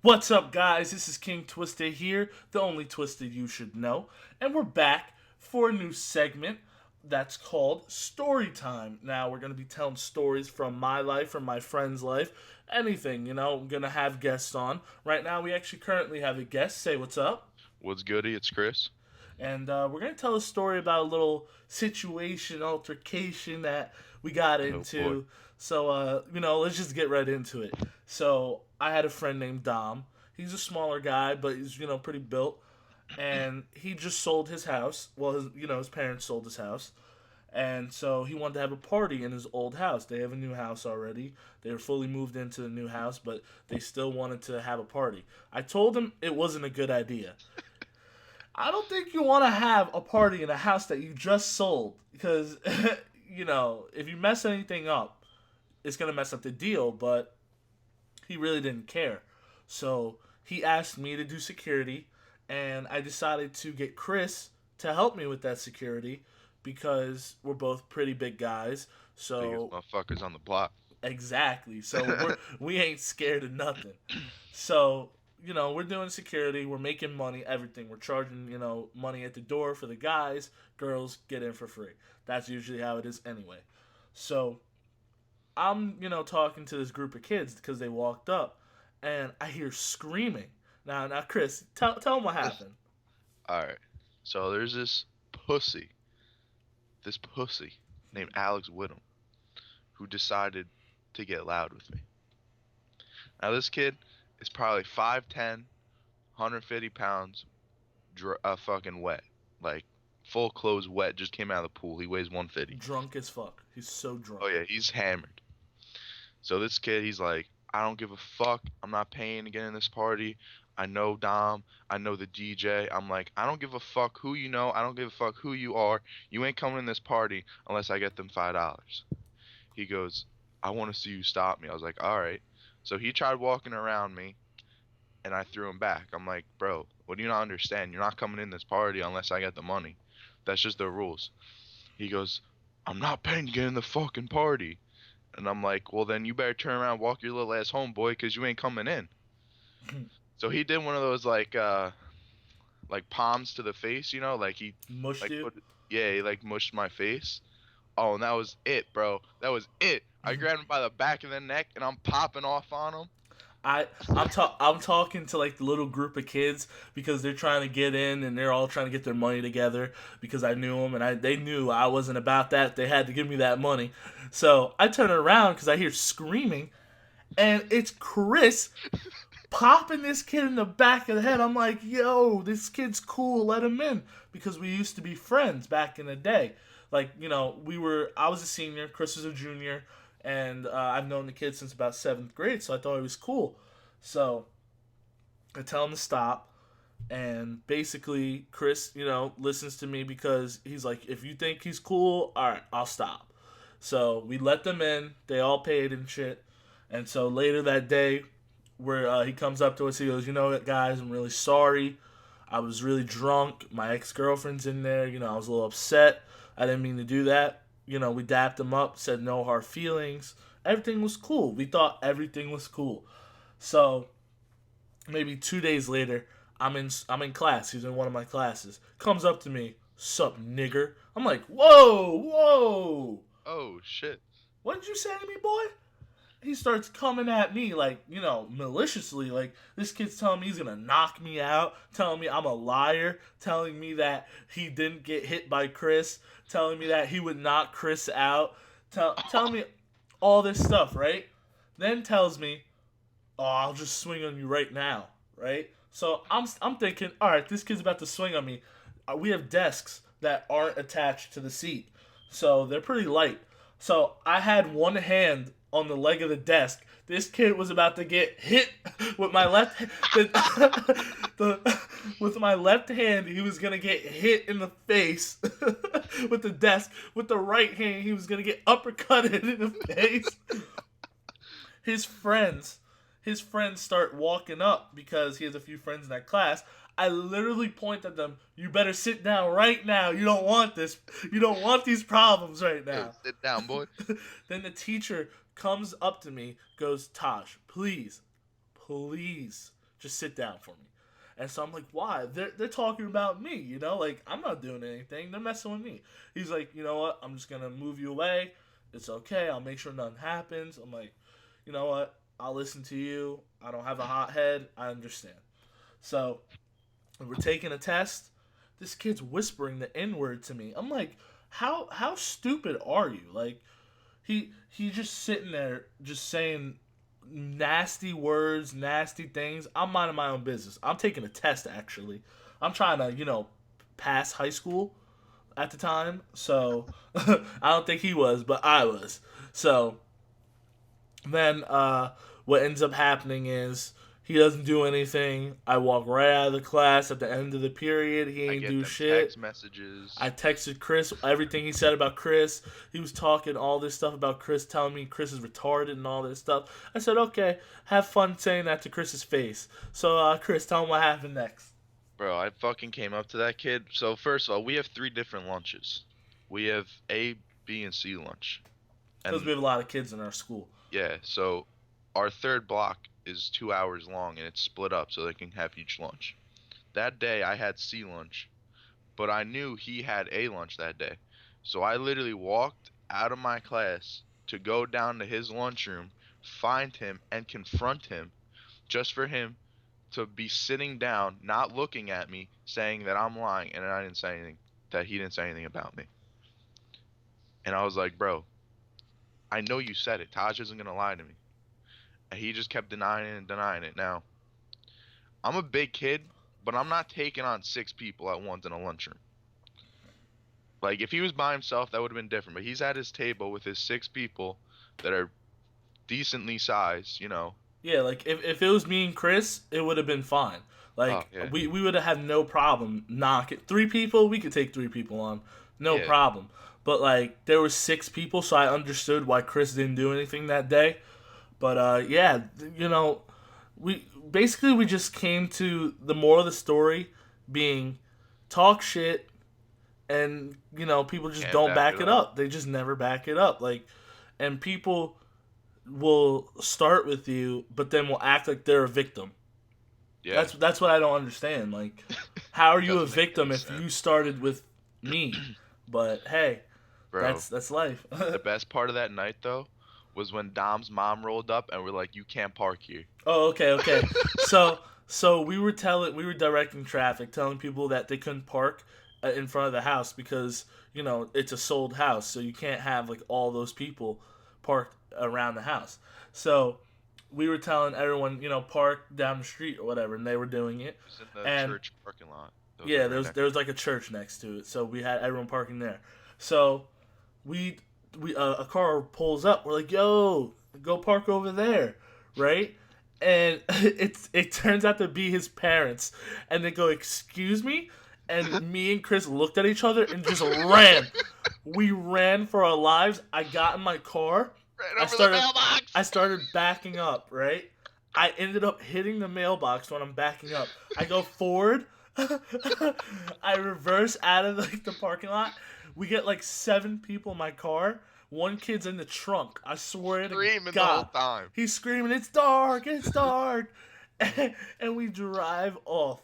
What's up, guys? This is King Twisted here, the only Twisted you should know, and we're back for a new segment that's called StoryTime. Now, we're going to be telling stories from my life, from my friend's life, anything, I'm going to have guests on. Right now, we actually currently have a guest. Say what's up. What's goody? It's Chris. And we're going to tell a story about a little situation, altercation that we got Oh boy. into. So, let's just get right into it. So, I had a friend named Dom. He's a smaller guy, but he's, pretty built. And he just sold his house. Well, his parents sold his house. And so he wanted to have a party in his old house. They have a new house already. They were fully moved into the new house, but they still wanted to have a party. I told him it wasn't a good idea. I don't think you want to have a party in a house that you just sold because, if you mess anything up, it's going to mess up the deal, but he really didn't care. So he asked me to do security, and I decided to get Chris to help me with that security because we're both pretty big guys. Biggest So motherfuckers on the block. exactly. So we ain't scared of nothing. So, we're doing security, we're making money, everything. We're charging, money at the door for the guys, girls get in for free. That's usually how it is anyway. So, I'm, talking to this group of kids because they walked up and I hear screaming. Now, Chris, tell them what happened. Alright. So there's this pussy named Alex Whittam who decided to get loud with me. Now this kid is probably 5'10", 150 pounds, fucking wet. Like full clothes wet, just came out of the pool. He weighs 150. Drunk as fuck. He's so Oh drunk. yeah, he's hammered. So this kid, he's like, I don't give a fuck. I'm not paying to get in this party. I know Dom. I know the DJ. I'm like, I don't give a fuck who you know. I don't give a fuck who you are. You ain't coming in this party unless I get them $5. He goes, I want to see you stop me. I was like, all right. So he tried walking around me, and I threw him back. I'm like, bro, what do you not understand? You're not coming in this party unless I get the money. That's just the rules. He goes, I'm not paying to get in the fucking party. And I'm like, well, then you better turn around and walk your little ass home, boy, 'cause you ain't coming in. So he did one of those like palms to the face, like he Mushed like you? put yeah, he like mushed my face. Oh, and that was it, bro. That was it. I grabbed him by the back of the neck and I'm popping off on him. I'm talking to like the little group of kids because they're trying to get in and they're all trying to get their money together because I knew them and they knew I wasn't about that. They had to give me that money. So I turn around because I hear screaming and it's Chris popping this kid in the back of the head. I'm like, yo, this kid's cool. Let him in because we used to be friends back in the day. Like, I was a senior, Chris was a junior, and I've known the kid since about seventh grade, so I thought he was cool. So I tell him to stop, and basically, Chris, listens to me because he's like, if you think he's cool, all right, I'll stop. So we let them in. They all paid and shit. And so later that day, where he comes up to us, he goes, "You know what, guys? I'm really sorry. I was really drunk. My ex girlfriend's in there. I was a little upset. I didn't mean to do that. We dapped him up, said no hard feelings. Everything was cool. We thought everything was cool. So maybe 2 days later, I'm in class. He's in one of my classes. Comes up to me, sup nigger. I'm like, whoa, whoa. Oh shit. What did you say to me, boy? He starts coming at me like, maliciously. Like, this kid's telling me he's gonna knock me out, telling me I'm a liar, telling me that he didn't get hit by Chris, telling me that he would knock Chris out, telling me all this stuff, right? Then tells me, oh, I'll just swing on you right now, right? So I'm thinking, all right, this kid's about to swing on me. We have desks that aren't attached to the seat, so they're pretty light. So I had one hand on the leg of the desk. This kid was about to get hit with my left the with my left hand. He was gonna get hit in the face with the desk. With the right hand, he was gonna get uppercutted in the face. His friends, his friends start walking up because he has a few friends in that class. I literally point at them. You better sit down right now. You don't want this. You don't want these problems right Yo, now. sit down, boy. Then the teacher comes up to me, goes, Tosh, please, please Just sit down for me. And so I'm like, why? They're talking about me, you know? Like, I'm not doing anything. They're messing with me. He's like, you know what? I'm just going to move you away. It's okay. I'll make sure nothing happens. I'm like, you know what? I'll listen to you. I don't have a hot head. I understand. So we're taking a test. This kid's whispering the N word to me. I'm like, how stupid are you? Like, he just sitting there just saying nasty words, nasty things. I'm minding my own business. I'm taking a test actually. I'm trying to, pass high school at the time. So I don't think he was, but I was. So then what ends up happening is he doesn't do anything. I walk right out of the class at the end of the period. He I ain't get do them shit. text messages. I texted Chris everything he said about Chris. He was talking all this stuff about Chris, telling me Chris is retarded and all this stuff. I said, okay, have fun saying that to Chris's face. So, Chris, tell him what happened next. Bro, I fucking came up to that kid. So first of all, we have three different lunches. We have A, B, and C lunch. Because we And have a lot of kids in our school. yeah, so our third block is 2 hours long and it's split up so they can have each lunch. That day I had C lunch, but I knew he had A lunch that day. So I literally walked out of my class to go down to his lunchroom, find him, and confront him just for him to be sitting down, not looking at me, saying that I'm lying and I didn't say anything, that he didn't say anything about me. And I was like, bro, I know you said it. Taj isn't gonna lie to me. And he just kept denying it and denying it. Now, I'm a big kid, but I'm not taking on six people at once in a lunchroom. Like, if he was by himself, that would have been different. But he's at his table with his six people that are decently sized, you know. Yeah, like if it was me and Chris, it would have been fine. Oh, Like yeah. we would have had no problem knocking three people. We could take three people on, no Yeah. problem. But like there were six people, so I understood why Chris didn't do anything that day. But yeah, we just came to the moral of the story being talk shit, and people just Can't don't back back it it up. up. They just never back it up. Like, and people will start with you, but then will act like they're a victim. Yeah. That's what I don't understand. Like, how are you a Doesn't make victim any if you sense. started with me? But hey, Bro, that's life. the best part of that night, though, was when Dom's mom rolled up and we're like, you can't park here. Oh, okay. So we were directing traffic, telling people that they couldn't park in front of the house because it's a sold house, so you can't have like all those people parked around the house. So we were telling everyone, park down the street or whatever, and they were doing it. It was in the And church parking lot. That was yeah, like there right was next. there was like a church next to it, so we had everyone parking there. So we a car pulls up. We're like, "Yo, go park over there," right? And it turns out to be his parents, and they go, "Excuse me," and me and Chris looked at each other and just ran. We ran for our lives. I got in my car. Right I over the started mailbox. I started backing up, right? I ended up hitting the mailbox when I'm backing up. I go forward. I reverse out of like the parking lot. We get like seven people in my car. One kid's in the trunk. I swear to Screaming the whole God. time. He's screaming, "It's dark! It's dark!" And we drive off.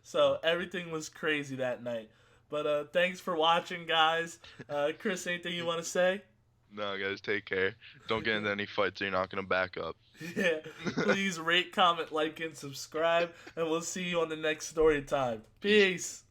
So everything was crazy that night. But thanks for watching, guys. Chris, anything you want to say? No, guys, take care. Don't get into any fights so you're not gonna back up. Yeah. Please rate, comment, like, and subscribe. And we'll see you on the next story time. Peace. Peace.